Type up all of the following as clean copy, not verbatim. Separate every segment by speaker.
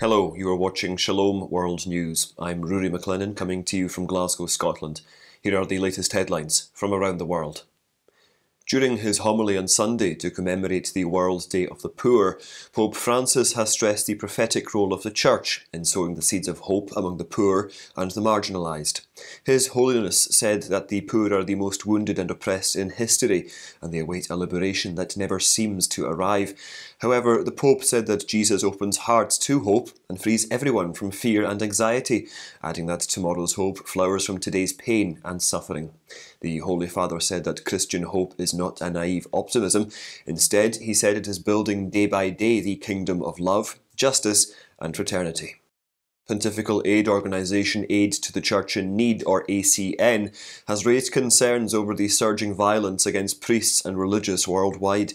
Speaker 1: Hello, you are watching Shalom World News. I'm Rory McLennan coming to you from Glasgow, Scotland. Here are the latest headlines from around the world. During his homily on Sunday to commemorate the World Day of the Poor, Pope Francis has stressed the prophetic role of the Church in sowing the seeds of hope among the poor and the marginalized. His Holiness said that the poor are the most wounded and oppressed in history, and they await a liberation that never seems to arrive. However, the Pope said that Jesus opens hearts to hope and frees everyone from fear and anxiety, adding that tomorrow's hope flowers from today's pain and suffering. The Holy Father said that Christian hope is not a naive optimism. Instead, he said it is building day by day the kingdom of love, justice and fraternity. Pontifical aid organisation Aid to the Church in Need, or ACN, has raised concerns over the surging violence against priests and religious worldwide.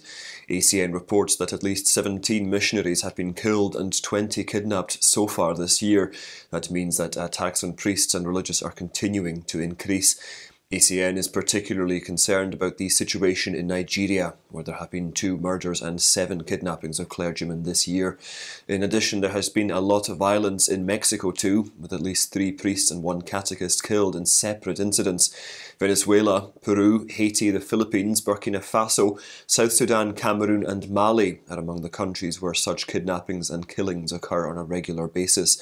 Speaker 1: ACN reports that at least 17 missionaries have been killed and 20 kidnapped so far this year. That means that attacks on priests and religious are continuing to increase. ACN is particularly concerned about the situation in Nigeria, where there have been 2 murders and 7 kidnappings of clergymen this year. In addition, there has been a lot of violence in Mexico too, with at least 3 priests and 1 catechist killed in separate incidents. Venezuela, Peru, Haiti, the Philippines, Burkina Faso, South Sudan, Cameroon and Mali are among the countries where such kidnappings and killings occur on a regular basis.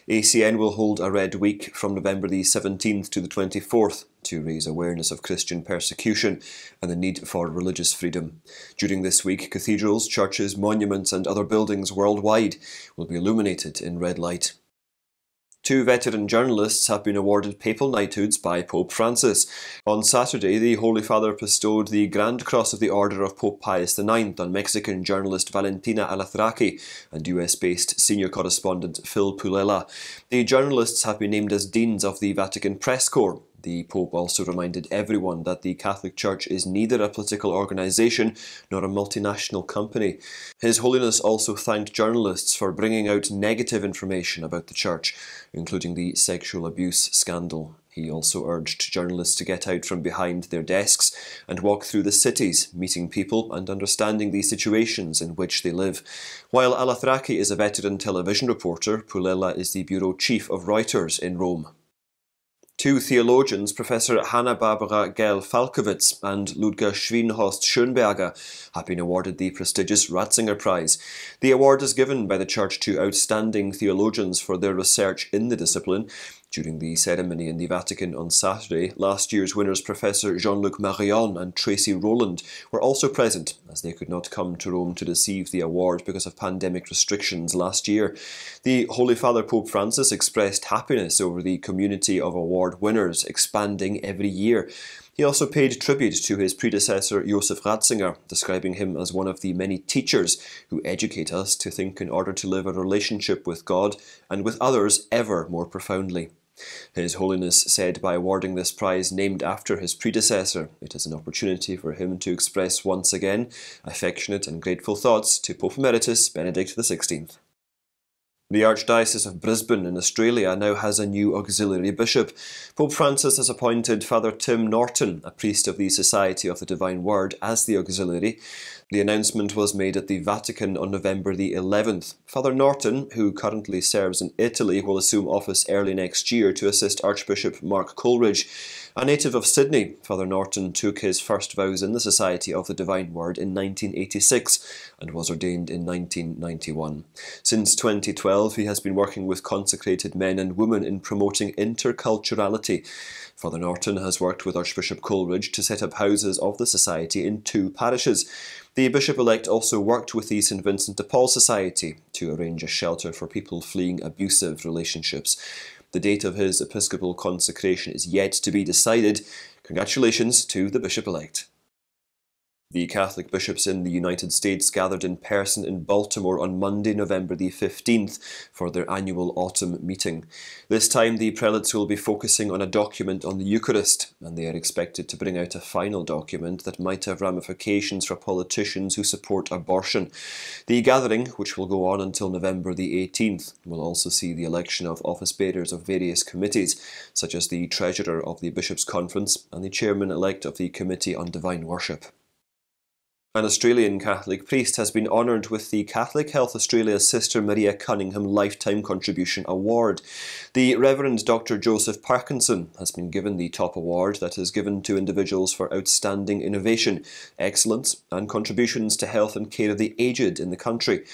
Speaker 1: ACN will hold a Red Week from November the 17th to the 24th to raise awareness of Christian persecution and the need for religious freedom. During this week, cathedrals, churches, monuments and other buildings worldwide will be illuminated in red light. 2 veteran journalists have been awarded papal knighthoods by Pope Francis. On Saturday, the Holy Father bestowed the Grand Cross of the Order of Pope Pius IX on Mexican journalist Valentina Alatraqui and US-based senior correspondent Phil Pulela. The journalists have been named as deans of the Vatican Press Corps. The Pope also reminded everyone that the Catholic Church is neither a political organisation nor a multinational company. His Holiness also thanked journalists for bringing out negative information about the Church, including the sexual abuse scandal. He also urged journalists to get out from behind their desks and walk through the cities, meeting people and understanding the situations in which they live. While Alatraqui is a veteran television reporter, Pulela is the bureau chief of Reuters in Rome. 2 theologians, Professor Hanna-Barbara Gell-Falkowitz and Ludger Schweinhorst-Schönberger, have been awarded the prestigious Ratzinger Prize. The award is given by the Church to outstanding theologians for their research in the discipline. During the ceremony in the Vatican on Saturday, last year's winners Professor Jean-Luc Marion and Tracy Rowland were also present, as they could not come to Rome to receive the award because of pandemic restrictions last year. The Holy Father Pope Francis expressed happiness over the community of award winners expanding every year. He also paid tribute to his predecessor Joseph Ratzinger, describing him as one of the many teachers who educate us to think in order to live a relationship with God and with others ever more profoundly. His Holiness said by awarding this prize named after his predecessor, it is an opportunity for him to express once again affectionate and grateful thoughts to Pope Emeritus Benedict XVI. The Archdiocese of Brisbane in Australia now has a new auxiliary bishop. Pope Francis has appointed Father Tim Norton, a priest of the Society of the Divine Word, as the auxiliary. The announcement was made at the Vatican on November the 11th. Father Norton, who currently serves in Italy, will assume office early next year to assist Archbishop Mark Coleridge. A native of Sydney, Father Norton took his first vows in the Society of the Divine Word in 1986 and was ordained in 1991. Since 2012, he has been working with consecrated men and women in promoting interculturality. Father Norton has worked with Archbishop Coleridge to set up houses of the Society in 2 parishes. The Bishop-elect also worked with the St Vincent de Paul Society to arrange a shelter for people fleeing abusive relationships. The date of his episcopal consecration is yet to be decided. Congratulations to the Bishop-elect. The Catholic bishops in the United States gathered in person in Baltimore on Monday, November the 15th, for their annual autumn meeting. This time the prelates will be focusing on a document on the Eucharist, and they are expected to bring out a final document that might have ramifications for politicians who support abortion. The gathering, which will go on until November the 18th, will also see the election of office bearers of various committees, such as the Treasurer of the Bishops' Conference and the Chairman-elect of the Committee on Divine Worship. An Australian Catholic priest has been honoured with the Catholic Health Australia Sister Maria Cunningham Lifetime Contribution Award. The Reverend Dr. Joseph Parkinson has been given the top award that is given to individuals for outstanding innovation, excellence and contributions to health and care of the aged in the country.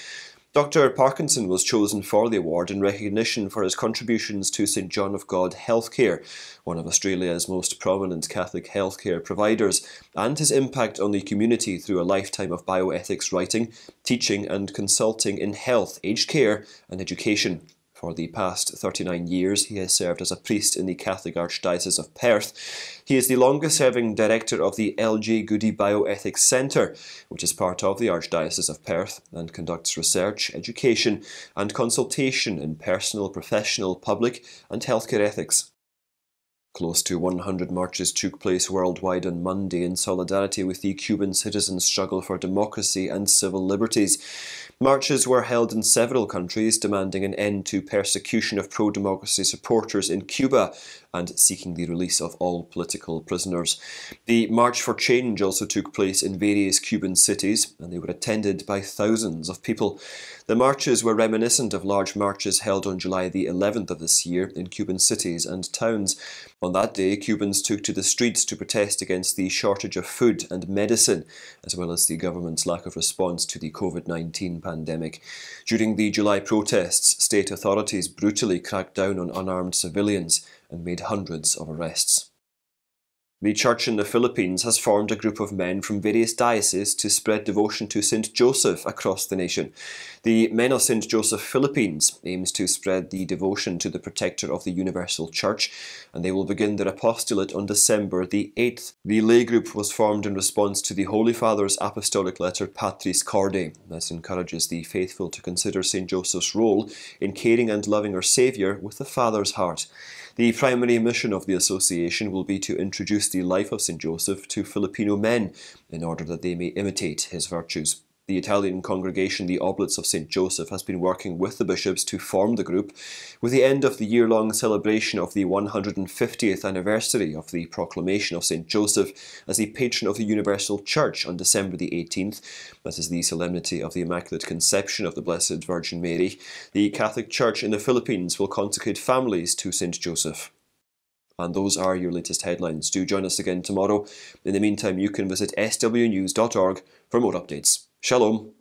Speaker 1: Dr. Parkinson was chosen for the award in recognition for his contributions to St John of God Healthcare, one of Australia's most prominent Catholic healthcare providers, and his impact on the community through a lifetime of bioethics writing, teaching and consulting in health, aged care and education. For the past 39 years, he has served as a priest in the Catholic Archdiocese of Perth. He is the longest-serving director of the L.J. Goody Bioethics Centre, which is part of the Archdiocese of Perth and conducts research, education and consultation in personal, professional, public and healthcare ethics. Close to 100 marches took place worldwide on Monday in solidarity with the Cuban citizens' struggle for democracy and civil liberties. Marches were held in several countries demanding an end to persecution of pro-democracy supporters in Cuba and seeking the release of all political prisoners. The March for Change also took place in various Cuban cities, and they were attended by thousands of people. The marches were reminiscent of large marches held on July the 11th of this year in Cuban cities and towns. On that day, Cubans took to the streets to protest against the shortage of food and medicine, as well as the government's lack of response to the COVID-19 pandemic. During the July protests, state authorities brutally cracked down on unarmed civilians and made hundreds of arrests. The Church in the Philippines has formed a group of men from various dioceses to spread devotion to St. Joseph across the nation. The Men of St. Joseph Philippines aims to spread the devotion to the Protector of the Universal Church, and they will begin their apostolate on December the 8th. The lay group was formed in response to the Holy Father's apostolic letter Patris Corde, that encourages the faithful to consider St. Joseph's role in caring and loving our Saviour with the Father's heart. The primary mission of the association will be to introduce the life of St. Joseph to Filipino men in order that they may imitate his virtues. The Italian congregation, the Oblates of St. Joseph, has been working with the bishops to form the group, with the end of the year-long celebration of the 150th anniversary of the proclamation of St. Joseph as the patron of the Universal Church on December the 18th. That is the solemnity of the Immaculate Conception of the Blessed Virgin Mary. The Catholic Church in the Philippines will consecrate families to St. Joseph. And those are your latest headlines. Do join us again tomorrow. In the meantime, you can visit swnews.org for more updates. Shalom.